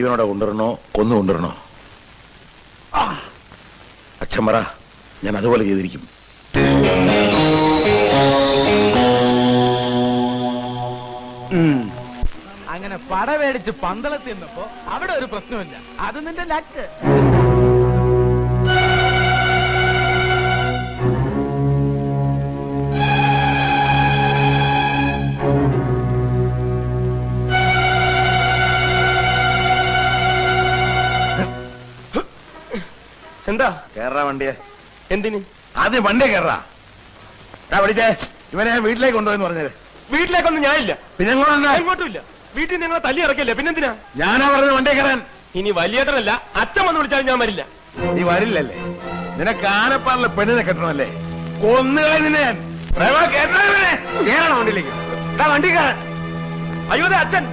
ജീവനോടെ കൊണ്ടുവരണോ കൊന്നു കൊണ്ടുവരണോ? അച്ഛൻ പറ, ഞാൻ അതുപോലെ ചെയ്തിരിക്കും. അങ്ങനെ പട മേടിച്ച് പന്തളത്തി നിന്നപ്പോ അവിടെ ഒരു പ്രശ്നമില്ല. അത് നിന്റെ ലക്ക്. എന്താ കേറാ വണ്ടിയെ? എന്തിന്? ആദ്യം വണ്ടിയെ കേറാ. വിളിച്ചേ, ഇവനെ വീട്ടിലേക്ക് കൊണ്ടുപോയെന്ന് പറഞ്ഞത്. വീട്ടിലേക്കൊന്നും ഞാനില്ല. പിന്നെ ഇങ്ങോട്ടും ഇല്ല. വീട്ടിൽ നിങ്ങളെ തല്ലി ഇറക്കില്ല. പിന്നെന്തിനാ? ഞാനാ പറഞ്ഞത് വണ്ടിയെ കയറാൻ. ഇനി വലിയേട്ടനല്ല, അച്ഛൻ വന്ന് വിളിച്ചാലും ഞാൻ വരില്ല. നീ വരില്ലല്ലേ? നിനക്ക് ആനപ്പാറിലെ പെണ്ണിനെ കെട്ടണമല്ലേ? കൊന്നുകളെ നിന്നെ ഞാൻ. കേറണം വണ്ടിയിലേക്ക്. വണ്ടി കയറാൻ. അയ്യോ അച്ഛൻ.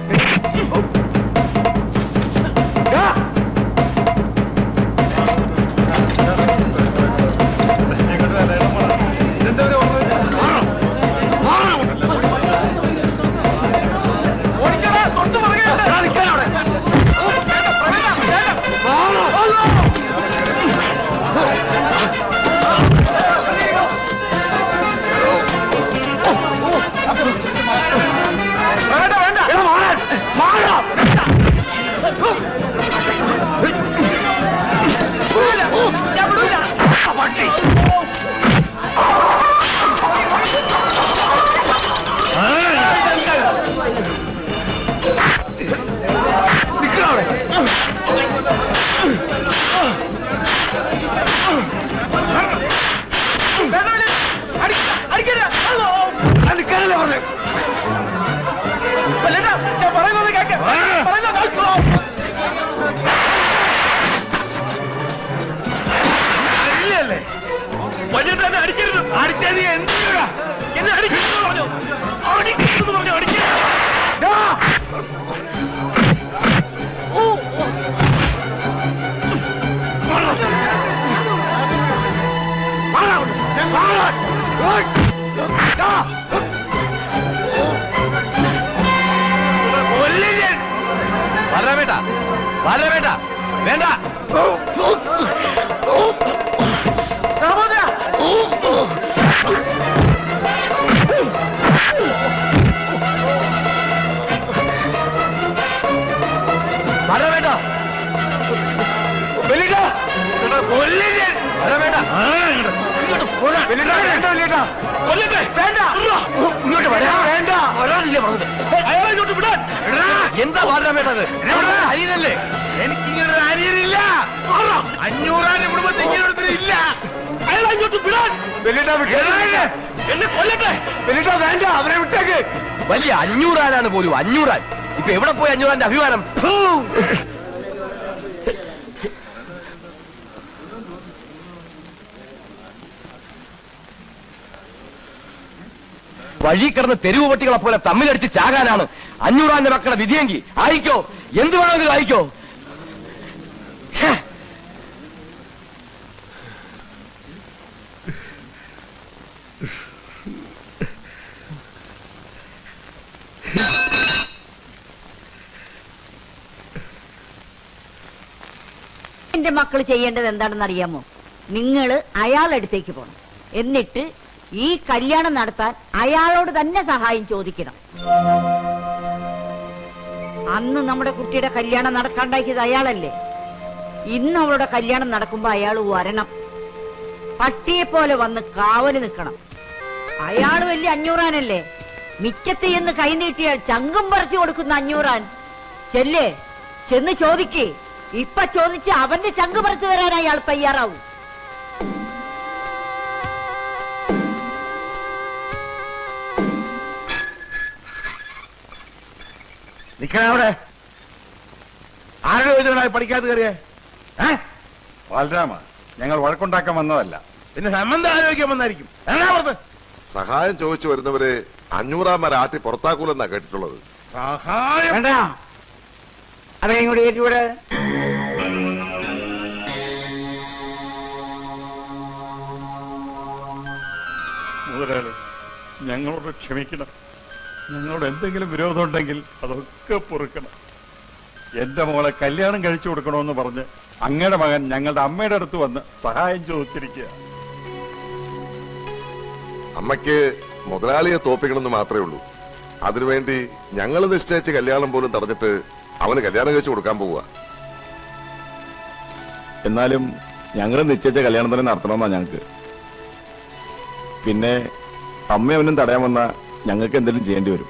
എന്താ വാടാമേട്ടത്? അരിയനല്ലേ? എനിക്കിങ്ങനൊരു അരിയനില്ല. 500 കുടുംബത്തിൽ ഇങ്ങനെ ഇല്ല. അയാളെ ഇങ്ങോട്ട് വിടാൻ. എന്നെ കൊല്ലട്ടെ. വേണ്ട, അവരെ വിട്ടേക്ക്. വലിയ 500 പോലും. 500. ഇപ്പൊ എവിടെ പോയി 500 അഭിമാനം? വഴി കിടന്ന് തെരുവ് പട്ടികളെ പോലെ തമ്മിലടിച്ച് ചാകാനാണ് 500 മക്കളുടെ വിധിയെങ്കിൽ ആയിക്കോ, എന്ത് വേണമെങ്കിലും ആയിക്കോ. എന്റെ മക്കൾ ചെയ്യേണ്ടത് എന്താണെന്ന് അറിയാമോ? നിങ്ങള് അയാളടുത്തേക്ക് പോണം. എന്നിട്ട് ഈ കല്യാണം നടത്താൻ അയാളോട് തന്നെ സഹായം ചോദിക്കണം. അന്ന് നമ്മുടെ കുട്ടിയുടെ കല്യാണം നടക്കാണ്ടാക്കിയത് അയാളല്ലേ? ഇന്ന് അവളുടെ കല്യാണം നടക്കുമ്പോ അയാൾ വരണം. പട്ടിയെ പോലെ വന്ന് കാവല് നിൽക്കണം. അയാള് വലിയ 500 മിക്കത്ത് എന്ന് കൈനീട്ടിയാൽ ചങ്കും പറിച്ചു കൊടുക്കുന്ന 500. ചെല്ലേ, ചെന്ന് ചോദിക്കേ. ഇപ്പൊ ചോദിച്ച് അവന്റെ ചങ്ക് പറിച്ചു തരാൻ അയാൾ തയ്യാറാവും. നിക്കണവിടെ. ആരുടെ ചോദിച്ചാൽ പഠിക്കാത്ത കയറിയേ? ബാലരാമ, ഞങ്ങൾ വഴക്കുണ്ടാക്കാൻ വന്നതല്ല. പിന്നെ സംബന്ധം ആലോചിക്കാൻ വന്നായിരിക്കും. സഹായം ചോദിച്ചു വരുന്നവരെ 500 ആട്ടി പുറത്താക്കൂലെന്നാ കേട്ടിട്ടുള്ളത്. സഹായം വേണ്ട, അതെ ഇങ്ങോട്ട് കയറ്റിവിടെ. മുതലാളി, ഞങ്ങളോട് ക്ഷമിക്കണം. ഞങ്ങളോട് എന്തെങ്കിലും വിരോധം ഉണ്ടെങ്കിൽ അതൊക്കെ പൊറുക്കണം. എന്റെ മോളെ കല്യാണം കഴിച്ചു കൊടുക്കണമെന്ന് പറഞ്ഞ് അങ്ങയുടെ മകൻ ഞങ്ങളുടെ അമ്മയുടെ അടുത്ത് വന്ന് സഹായം ചോദിച്ചിരിക്കുക. അമ്മയ്ക്ക് മുതലാളിയെ തോപ്പിക്കണമെന്ന് മാത്രമേ ഉള്ളൂ. അതിനുവേണ്ടി ഞങ്ങൾ നിശ്ചയിച്ച കല്യാണം പോലും തടഞ്ഞിട്ട് അവന് കല്യാണം കഴിച്ചു കൊടുക്കാൻ പോവുക. എന്നാലും ഞങ്ങൾ നിശ്ചയിച്ച കല്യാണം തന്നെ നടത്തണമെന്നാ ഞങ്ങൾക്ക്. പിന്നെ അമ്മയൊന്നും തടയാൻ വന്ന ഞങ്ങൾക്ക് എന്തെങ്കിലും ചെയ്യേണ്ടി വരും.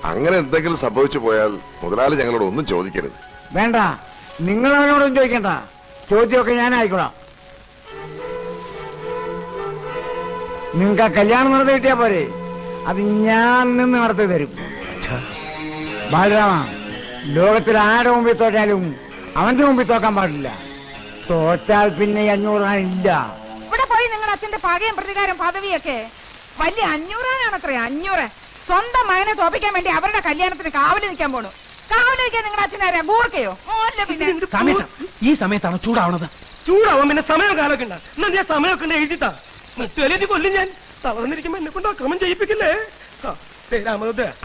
അങ്ങനെ എന്തെങ്കിലും സംഭവിച്ചു പോയാൽ മുതലാളി ഞങ്ങളോട് ഒന്നും ചോദിക്കരുത്. വേണ്ട, നിങ്ങൾ അവനോടൊന്നും ചോദിക്കണ്ട. ചോദ്യമൊക്കെ ഞാൻ ആയിക്കോളാം. നിങ്ങൾക്ക് ആ കല്യാണം നടത്തി കിട്ടിയാ പോരെ, അത് ഞാൻ നിന്ന് നടത്തി തരും. ബാലരാമ, ലോകത്തിൽ ആരുടെ മുമ്പിൽ തോറ്റാലും അവന്റെ മുമ്പിൽ തോക്കാൻ പാടില്ല. തോറ്റാൽ പിന്നെ 500 ഇല്ല. ഇവിടെ പോയി നിങ്ങളുടെ അച്ഛന്റെ പകയും പ്രതികാരം പദവിയൊക്കെ വലിയ 500 500. സ്വന്തം മകനെ തോപ്പിക്കാൻ വേണ്ടി അവരുടെ കല്യാണത്തിന് കാവല് നിൽക്കാൻ പോണു. കാവല് നിൽക്കാൻ നിങ്ങളുടെ അച്ഛനാരാ? ഗൂർക്കയോ? ഓല്ല പിന്നെ. ഈ സമയത്താണ് ചൂടാവണത്. ചൂടാവാൻ പിന്നെ സമയം കാലൊക്കെ ഉണ്ട്. എന്നാ ഞാൻ സമയമൊക്കെ ഉണ്ട് എഴുതിട്ടാ മറ്റു കൊല്ലും. ഞാൻ തളർന്നിരിക്കുമ്പോ എന്നെ കൊണ്ട് അക്രമം ചെയ്യിപ്പിക്കില്ലേ?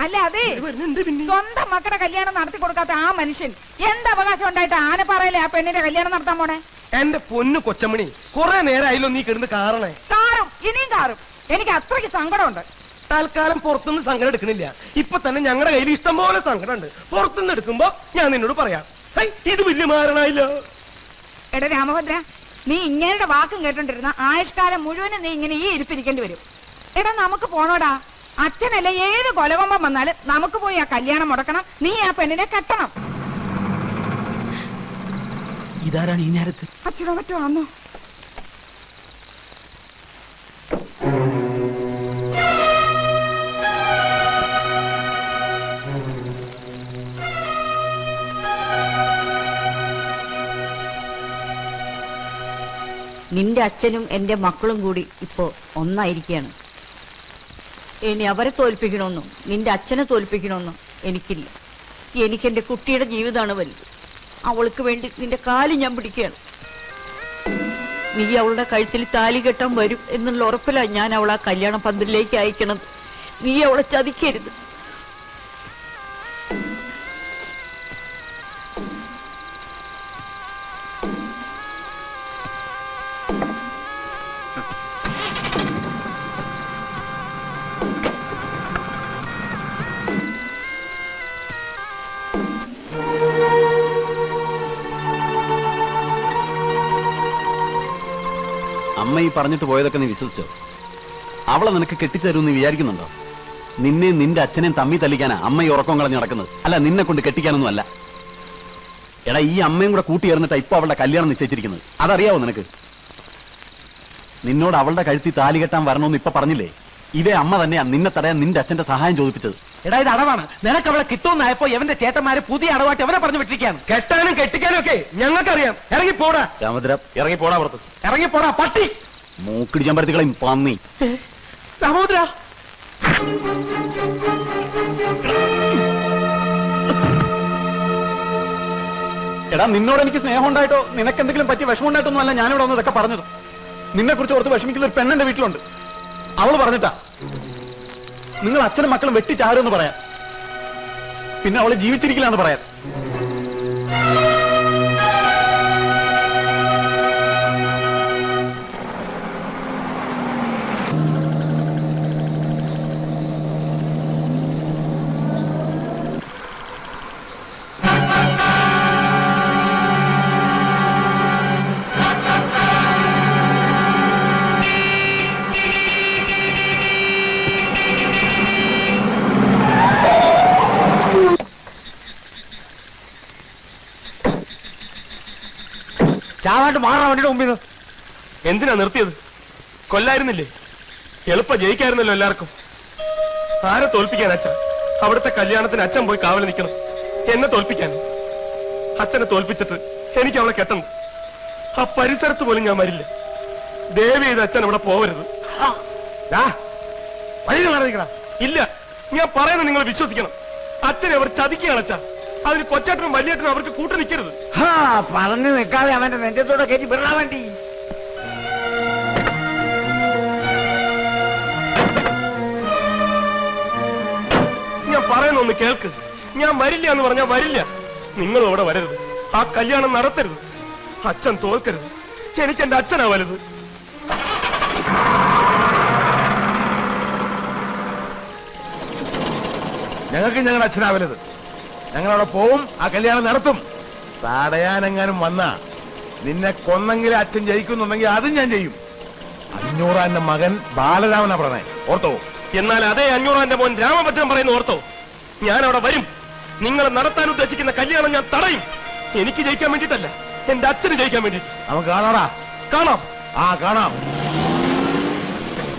അല്ല, അതെ, സ്വന്തം മക്കളുടെ കല്യാണം നടത്തി കൊടുക്കാത്ത ആ മനുഷ്യൻ എന്ത് അവകാശം ഉണ്ടായിട്ട് ആനപ്പാറയിലെ ആ പെണ്ണിന്റെ കല്യാണം നടത്താൻ പോണേ? എന്റെ പൊന്നു കൊച്ചമണി, കുറെ നേരമായല്ലോ നീ കിടന്ന് കാറണേ. കാറും ഇനിയും കാറും. എനിക്ക് അത്രയ്ക്ക് സങ്കടമുണ്ട്. തൽക്കാലം പുറത്തുനിന്ന് സങ്കടം എടുക്കണില്ല. ഇപ്പൊ തന്നെ ഞങ്ങളുടെ കയ്യിൽ ഇഷ്ടം പോലെ സങ്കടം ഉണ്ട്. പുറത്തുനിന്ന് എടുക്കുമ്പോ ഞാൻ നിന്നോട് പറയാം. ഇത് വലിയ മാരണായില്ലോ. എടാ രാമഭദ്ര, നീ ഇങ്ങനെയുടെ വാക്കും കേട്ടോണ്ടിരുന്ന ആയുഷ്കാലം മുഴുവനും നീ ഇങ്ങനെ ഈ ഇരിപ്പിരിക്കേണ്ടി വരും. എടാ നമുക്ക് പോണോടാ. അച്ഛനല്ല ഏത് കൊലകൊമ്പം വന്നാലും നമുക്ക് പോയി ആ കല്യാണം മുടക്കണം. നീ ആ പെണ്ണിനെ കെട്ടണം. ഇതാരാണ് ഈ നേരത്ത്? അച്ഛനോ മറ്റോ ആന്നോ? നിന്റെ അച്ഛനും എന്റെ മക്കളും കൂടി ഇപ്പോ ഒന്നായിരിക്കുകയാണ്. ഇനി അവരെ തോൽപ്പിക്കണമെന്നും നിന്റെ അച്ഛനെ തോൽപ്പിക്കണമെന്നും എനിക്കില്ല. എനിക്കെന്റെ കുട്ടിയുടെ ജീവിതമാണ് വലുത്. അവൾക്ക് വേണ്ടി നിന്റെ കാല് ഞാൻ പിടിക്കുകയാണ്. നീ അവളുടെ കഴുത്തിൽ താലി കെട്ടാൻ വരും എന്നുള്ള ഉറപ്പിലാണ് ഞാൻ അവളെ ആ കല്യാണ പന്തലിലേക്ക് അയക്കണത്. നീ അവളെ ചതിക്കരുത്. അമ്മ ഈ പറഞ്ഞിട്ട് പോയതൊക്കെ നീ വിശ്വസിച്ചോ? അവളെ നിനക്ക് കെട്ടിച്ചേരും നീ വിചാരിക്കുന്നുണ്ടോ? നിന്നെയും നിന്റെ അച്ഛനെയും തമ്മി തല്ലിക്കാനാ അമ്മ ഈ ഉറക്കം കളഞ്ഞ് നടക്കുന്നത്, അല്ല നിന്നെ കൊണ്ട് കെട്ടിക്കാനൊന്നും അല്ല. എടാ, ഈ അമ്മയും കൂടെ കൂട്ടി ചേർന്നിട്ടാ ഇപ്പൊ അവളുടെ കല്യാണം നിശ്ചയിച്ചിരിക്കുന്നത്. അതറിയാവോ നിനക്ക്? നിന്നോട് അവളുടെ കഴുത്തി താലി കെട്ടാൻ വരണമെന്ന് ഇപ്പൊ പറഞ്ഞില്ലേ? ഇതേ അമ്മ തന്നെയാ നിന്നെ തടയാൻ നിന്റെ അച്ഛന്റെ സഹായം ചോദിപ്പിച്ചത്. എടാ, ഇത് അടവാണ്. നിനക്ക് അവളെ കിട്ടുമെന്നായപ്പോ എവന്റെ ചേട്ടന്മാര് പുതിയ അടവായിട്ട് അവനെ പറഞ്ഞു വിട്ടിരിക്കുകയാണ്. കെട്ടാനും കെട്ടിക്കാനും ഒക്കെ ഞങ്ങൾക്കറിയാം. ഇറങ്ങിപ്പോടാ രാമഭദ്ര, ഇറങ്ങിപ്പോടാ പുറത്ത്. ഇറങ്ങിപ്പോടാ പട്ടി. മൂക്കിടിച്ചാൻ പരത്തികളെയും പന്നി. രാമഭദ്ര, എടാ, നിന്നോട് എനിക്ക് സ്നേഹം ഉണ്ടായിട്ടോ നിനക്ക് എന്തെങ്കിലും പറ്റിയ വിഷമം ഉണ്ടായിട്ടൊന്നും അല്ല ഞാനിവിടെ വന്ന് ഇതൊക്കെ പറഞ്ഞത്. നിന്നെ കുറിച്ച് ഓർത്ത് വിഷമിക്കുന്ന ഒരു പെണ്ണെന്റെ വീട്ടിലുണ്ട്. അവള് പറഞ്ഞിട്ടാ നിങ്ങൾ അച്ഛനും മക്കളും വെട്ടിച്ചാരുമെന്ന് പറയാം. പിന്നെ അവള് ജീവിച്ചിരിക്കില്ലാന്ന് പറയാം. ചാവാണ്ട് മാറാൻ വണ്ടിയുടെ മുമ്പിൽ നിന്ന്. എന്തിനാ നിർത്തിയത്? കൊല്ലായിരുന്നില്ലേ? എളുപ്പം ജയിക്കായിരുന്നല്ലോ എല്ലാവർക്കും. ആരെ തോൽപ്പിക്കാൻ അച്ഛൻ? അവിടുത്തെ കല്യാണത്തിന് അച്ഛൻ പോയി കാവൽ നിൽക്കണം. എന്നെ തോൽപ്പിക്കാൻ? അച്ഛനെ തോൽപ്പിച്ചിട്ട് എനിക്ക് അവളെ കെട്ടണം. ആ പരിസരത്ത് പോലും ഞാൻ വരില്ല. ദേവി ചെയ്ത് അച്ഛൻ അവിടെ പോവരുത്. ഇല്ല, ഞാൻ പറയുന്നത് നിങ്ങൾ വിശ്വസിക്കണം. അച്ഛനെ അവർ ചതിക്കുകയാണ് അച്ഛാ. അതിന് കൊച്ചേട്ടനും വലിയേട്ടനും അവർക്ക് കൂട്ടു നിൽക്കരുത്. പറഞ്ഞു നിൽക്കാതെ അവന്റെ നെഞ്ചത്തോടെ കയറ്റി വിടാൻ വേണ്ടി. ഞാൻ പറയുന്നൊന്ന് കേൾക്ക്. ഞാൻ വരില്ല എന്ന് പറഞ്ഞാൽ വരില്ല. നിങ്ങളും അവിടെ വരരുത്. ആ കല്യാണം നടത്തരുത്. അച്ഛൻ തോൽക്കരുത്. എനിക്ക് എന്റെ അച്ഛനാ വലുത്. ഞങ്ങൾക്ക് ഞങ്ങളുടെ അച്ഛനാ വലുത്. ഞങ്ങളവിടെ പോവും, ആ കല്യാണം നടത്തും. തടയാനെങ്ങാനും വന്ന നിന്നെ കൊന്നെങ്കിലും അച്ഛൻ ജയിക്കുന്നുണ്ടെങ്കിൽ അതും ഞാൻ ചെയ്യും. 500 മകൻ ബാലരാമനാ പറഞ്ഞേ, ഓർത്തോ? എന്നാൽ അതേ 500 മോൻ രാമഭദ്രൻ പറയുന്ന ഓർത്തോ? ഞാൻ അവിടെ വരും. നിങ്ങൾ നടത്താൻ ഉദ്ദേശിക്കുന്ന കല്യാണം ഞാൻ തടയും. എനിക്ക് ജയിക്കാൻ വേണ്ടിയിട്ടല്ല, എന്റെ അച്ഛന് ജയിക്കാൻ വേണ്ടിയിട്ട്. നമുക്ക് കാണാടാ. കാണാം. കാണാം.